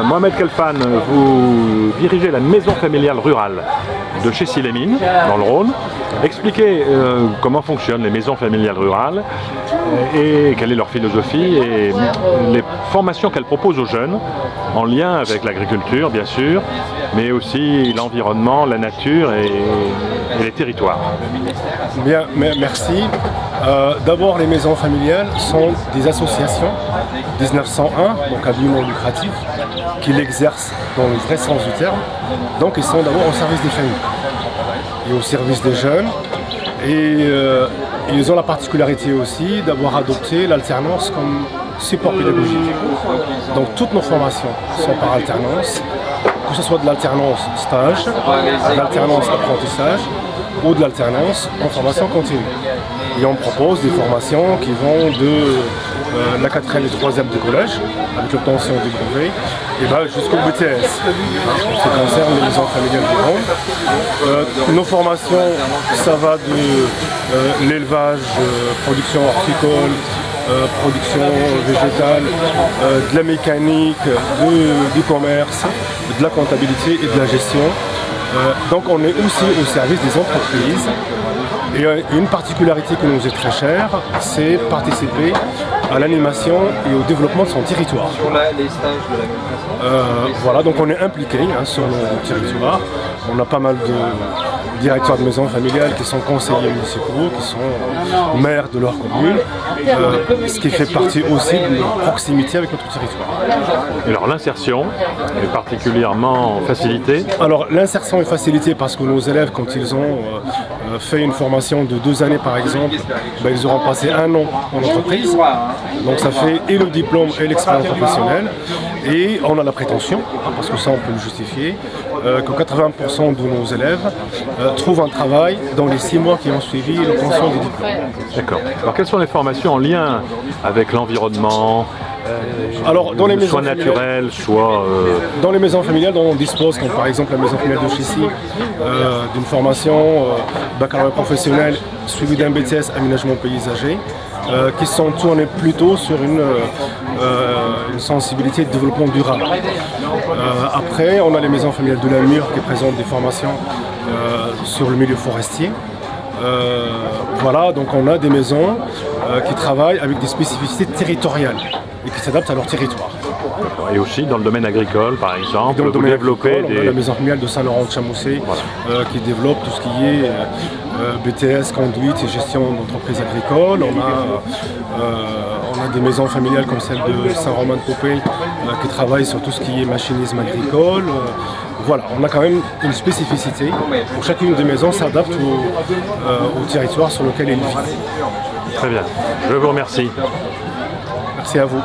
Mohamed Khelfan, vous dirigez la maison familiale rurale de Chessy-les-Mines, dans le Rhône. Expliquez comment fonctionnent les maisons familiales rurales et quelle est leur philosophie et les formations qu'elles proposent aux jeunes en lien avec l'agriculture, bien sûr, mais aussi l'environnement, la nature et les territoires. Bien, merci. D'abord, les maisons familiales sont des associations 1901, donc à but non lucratif, qui l'exercent dans le vrai sens du terme. Donc ils sont d'abord au service des familles et au service des jeunes. Et ils ont la particularité aussi d'avoir adopté l'alternance comme support pédagogique. Donc toutes nos formations sont par alternance, que ce soit de l'alternance stage, de l'alternance apprentissage ou de l'alternance en formation continue. Et on propose des formations qui vont de la 4e et 3e du collège, avec l'obtention du brevet, et jusqu'au BTS, en ce qui concerne les maisons familiales du Rhône. Nos formations, ça va de l'élevage, production horticole, production végétale, de la mécanique, du commerce, de la comptabilité et de la gestion. Donc on est aussi au service des entreprises. Et une particularité qui nous est très chère, c'est participer à l'animation et au développement de son territoire. Voilà, donc on est impliqué sur nos territoires. On a pas mal de directeurs de maisons familiales qui sont conseillers municipaux, qui sont maires de leur commune, ce qui fait partie aussi de notre proximité avec notre territoire. Et alors l'insertion est particulièrement facilitée? Alors l'insertion est facilitée parce que nos élèves, quand ils ont fait une formation de 2 années par exemple, ils auront passé 1 an en entreprise. Donc ça fait et le diplôme et l'expérience professionnelle. Et on a la prétention, parce que ça on peut le justifier, que 80% de nos élèves trouvent un travail dans les 6 mois qui ont suivi l'obtention du diplôme. D'accord. Alors quelles sont les formations en lien avec l'environnement, soit naturel, soit... Dans les maisons familiales, on dispose, comme par exemple la maison familiale de Chessy, d'une formation baccalauréat professionnel suivi d'un BTS aménagement paysager, qui sont tournés plutôt sur une sensibilité de développement durable. Après, on a les maisons familiales de Namur qui présentent des formations sur le milieu forestier. Voilà, donc on a des maisons qui travaillent avec des spécificités territoriales et qui s'adaptent à leur territoire. Et aussi dans le domaine agricole, par exemple, dans le domaine agricole, on a la maison familiale de Saint-Laurent-de-Chamousset qui développe tout ce qui est BTS, conduite et gestion d'entreprises agricoles. On a des maisons familiales comme celle de Saint-Romain-de-Popey qui travaillent sur tout ce qui est machinisme agricole. Voilà, on a quand même une spécificité. Pour chacune des maisons s'adapte au territoire sur lequel elle vit. Très bien, je vous remercie. Merci à vous.